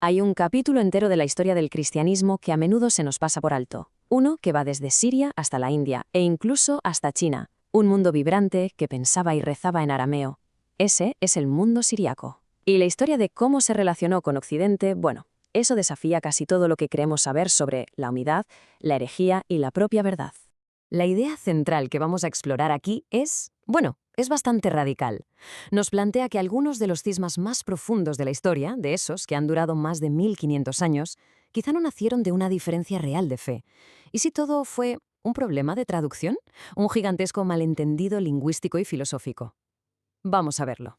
Hay un capítulo entero de la historia del cristianismo que a menudo se nos pasa por alto. Uno que va desde Siria hasta la India e incluso hasta China. Un mundo vibrante que pensaba y rezaba en arameo. Ese es el mundo siriaco. Y la historia de cómo se relacionó con Occidente, bueno, eso desafía casi todo lo que creemos saber sobre la unidad, la herejía y la propia verdad. La idea central que vamos a explorar aquí es bastante radical. Nos plantea que algunos de los cismas más profundos de la historia, de esos que han durado más de 1500 años, quizá no nacieron de una diferencia real de fe. ¿Y si todo fue un problema de traducción? ¿Un gigantesco malentendido lingüístico y filosófico? Vamos a verlo.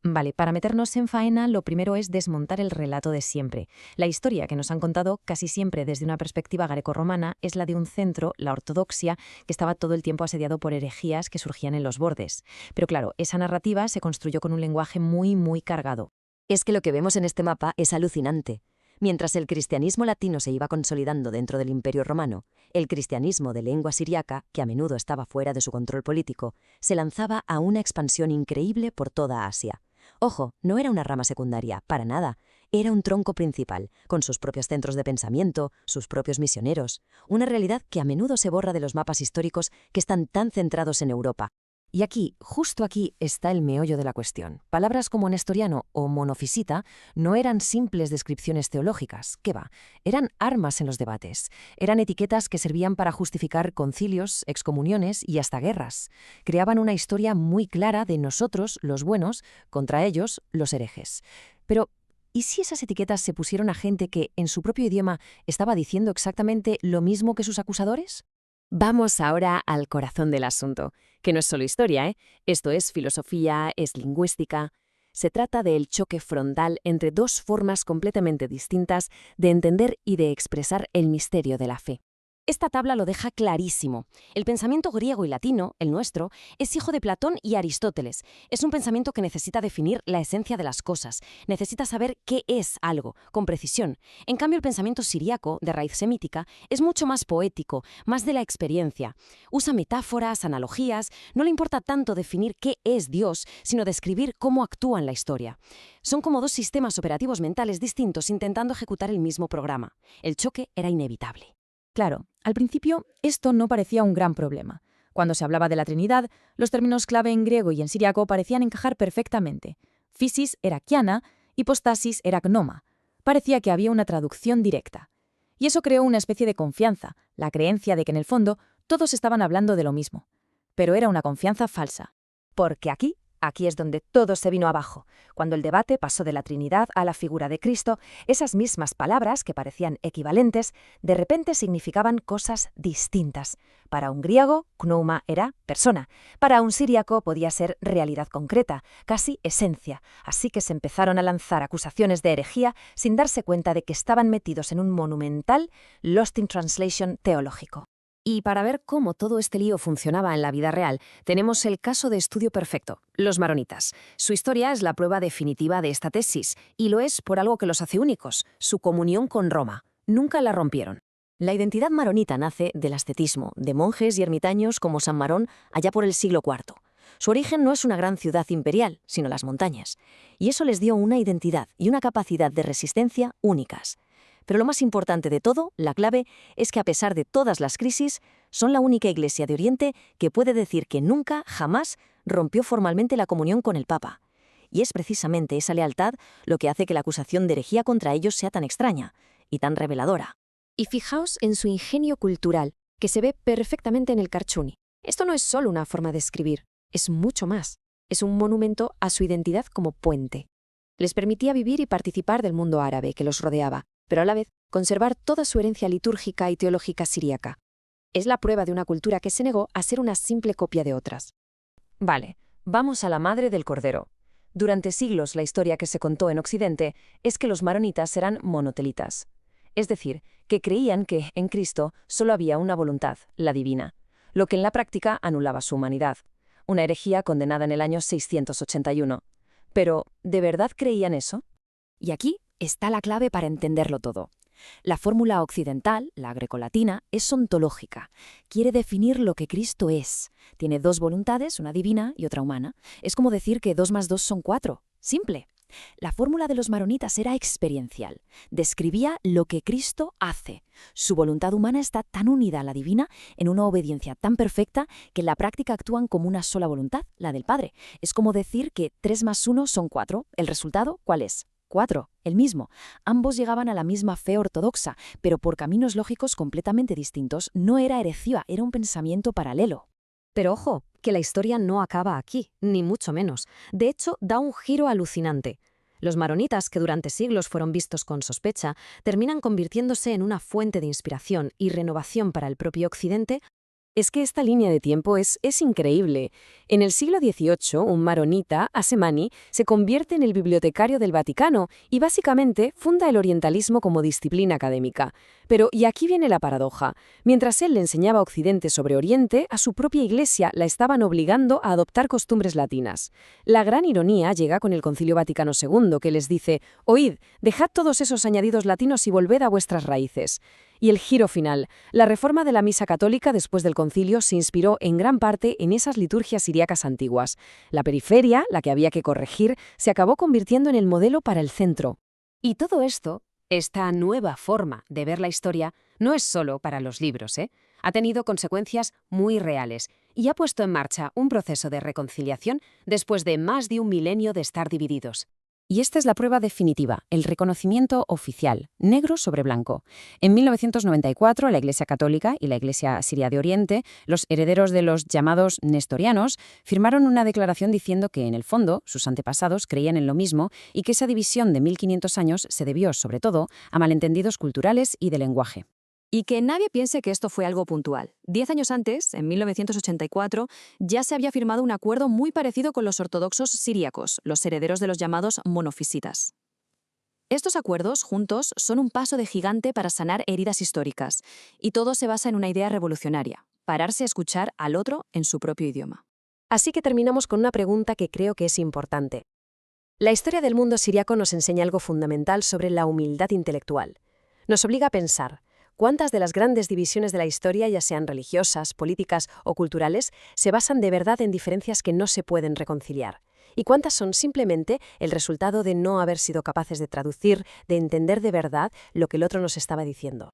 Vale, para meternos en faena, lo primero es desmontar el relato de siempre. La historia que nos han contado, casi siempre desde una perspectiva grecorromana, es la de un centro, la ortodoxia, que estaba todo el tiempo asediado por herejías que surgían en los bordes. Pero claro, esa narrativa se construyó con un lenguaje muy cargado. Es que lo que vemos en este mapa es alucinante. Mientras el cristianismo latino se iba consolidando dentro del Imperio Romano, el cristianismo de lengua siriaca, que a menudo estaba fuera de su control político, se lanzaba a una expansión increíble por toda Asia. Ojo, no era una rama secundaria, para nada. Era un tronco principal, con sus propios centros de pensamiento, sus propios misioneros. Una realidad que a menudo se borra de los mapas históricos que están tan centrados en Europa. Y aquí, justo aquí, está el meollo de la cuestión. Palabras como nestoriano o monofisita no eran simples descripciones teológicas. ¿Qué va? Eran armas en los debates. Eran etiquetas que servían para justificar concilios, excomuniones y hasta guerras. Creaban una historia muy clara de nosotros, los buenos, contra ellos, los herejes. Pero, ¿y si esas etiquetas se pusieron a gente que, en su propio idioma, estaba diciendo exactamente lo mismo que sus acusadores? Vamos ahora al corazón del asunto, que no es solo historia, ¿eh? Esto es filosofía, es lingüística. Se trata del choque frontal entre dos formas completamente distintas de entender y de expresar el misterio de la fe. Esta tabla lo deja clarísimo. El pensamiento griego y latino, el nuestro, es hijo de Platón y Aristóteles. Es un pensamiento que necesita definir la esencia de las cosas, necesita saber qué es algo, con precisión. En cambio, el pensamiento siríaco, de raíz semítica, es mucho más poético, más de la experiencia. Usa metáforas, analogías, no le importa tanto definir qué es Dios, sino describir cómo actúa en la historia. Son como dos sistemas operativos mentales distintos intentando ejecutar el mismo programa. El choque era inevitable. Claro, al principio esto no parecía un gran problema. Cuando se hablaba de la Trinidad, los términos clave en griego y en siriaco parecían encajar perfectamente. Physis era kiana, hipostasis era gnoma. Parecía que había una traducción directa. Y eso creó una especie de confianza, la creencia de que en el fondo todos estaban hablando de lo mismo. Pero era una confianza falsa. Porque aquí es donde todo se vino abajo. Cuando el debate pasó de la Trinidad a la figura de Cristo, esas mismas palabras, que parecían equivalentes, de repente significaban cosas distintas. Para un griego, pneuma era persona. Para un siríaco podía ser realidad concreta, casi esencia. Así que se empezaron a lanzar acusaciones de herejía sin darse cuenta de que estaban metidos en un monumental Lost in Translation teológico. Y para ver cómo todo este lío funcionaba en la vida real, tenemos el caso de estudio perfecto, los maronitas. Su historia es la prueba definitiva de esta tesis, y lo es por algo que los hace únicos, su comunión con Roma. Nunca la rompieron. La identidad maronita nace del ascetismo, de monjes y ermitaños como San Marón allá por el siglo IV. Su origen no es una gran ciudad imperial, sino las montañas. Y eso les dio una identidad y una capacidad de resistencia únicas. Pero lo más importante de todo, la clave, es que a pesar de todas las crisis, son la única iglesia de Oriente que puede decir que nunca, jamás, rompió formalmente la comunión con el Papa. Y es precisamente esa lealtad lo que hace que la acusación de herejía contra ellos sea tan extraña y tan reveladora. Y fijaos en su ingenio cultural, que se ve perfectamente en el Carchuni. Esto no es solo una forma de escribir, es mucho más. Es un monumento a su identidad como puente. Les permitía vivir y participar del mundo árabe que los rodeaba, pero a la vez conservar toda su herencia litúrgica y teológica siríaca. Es la prueba de una cultura que se negó a ser una simple copia de otras. Vale, vamos a la madre del Cordero. Durante siglos la historia que se contó en Occidente es que los maronitas eran monotelitas. Es decir, que creían que, en Cristo, solo había una voluntad, la divina, lo que en la práctica anulaba su humanidad. Una herejía condenada en el año 681. Pero, ¿de verdad creían eso? Y aquí está la clave para entenderlo todo. La fórmula occidental, la grecolatina, es ontológica. Quiere definir lo que Cristo es. Tiene dos voluntades, una divina y otra humana. Es como decir que 2 más 2 son 4. Simple. La fórmula de los maronitas era experiencial. Describía lo que Cristo hace. Su voluntad humana está tan unida a la divina, en una obediencia tan perfecta, que en la práctica actúan como una sola voluntad, la del Padre. Es como decir que 3 más 1 son 4. ¿El resultado cuál es? 4, el mismo. Ambos llegaban a la misma fe ortodoxa, pero por caminos lógicos completamente distintos. No era herejía, era un pensamiento paralelo. Pero ojo, que la historia no acaba aquí, ni mucho menos. De hecho, da un giro alucinante. Los maronitas, que durante siglos fueron vistos con sospecha, terminan convirtiéndose en una fuente de inspiración y renovación para el propio Occidente. Es que esta línea de tiempo es increíble. En el siglo XVIII, un maronita, Asemani, se convierte en el bibliotecario del Vaticano y básicamente funda el orientalismo como disciplina académica. Pero, y aquí viene la paradoja, mientras él le enseñaba a Occidente sobre Oriente, a su propia iglesia la estaban obligando a adoptar costumbres latinas. La gran ironía llega con el Concilio Vaticano II, que les dice: «Oíd, dejad todos esos añadidos latinos y volved a vuestras raíces». Y el giro final, la reforma de la misa católica después del concilio se inspiró en gran parte en esas liturgias siríacas antiguas. La periferia, la que había que corregir, se acabó convirtiendo en el modelo para el centro. Y todo esto, esta nueva forma de ver la historia, no es solo para los libros, Ha tenido consecuencias muy reales y ha puesto en marcha un proceso de reconciliación después de más de un milenio de estar divididos. Y esta es la prueba definitiva, el reconocimiento oficial, negro sobre blanco. En 1994, la Iglesia Católica y la Iglesia Siria de Oriente, los herederos de los llamados nestorianos, firmaron una declaración diciendo que, en el fondo, sus antepasados creían en lo mismo y que esa división de 1500 años se debió, sobre todo, a malentendidos culturales y de lenguaje. Y que nadie piense que esto fue algo puntual. 10 años antes, en 1984, ya se había firmado un acuerdo muy parecido con los ortodoxos siríacos, los herederos de los llamados monofisitas. Estos acuerdos, juntos, son un paso de gigante para sanar heridas históricas, y todo se basa en una idea revolucionaria: pararse a escuchar al otro en su propio idioma. Así que terminamos con una pregunta que creo que es importante. La historia del mundo siríaco nos enseña algo fundamental sobre la humildad intelectual. Nos obliga a pensar: ¿cuántas de las grandes divisiones de la historia, ya sean religiosas, políticas o culturales, se basan de verdad en diferencias que no se pueden reconciliar? ¿Y cuántas son simplemente el resultado de no haber sido capaces de traducir, de entender de verdad lo que el otro nos estaba diciendo?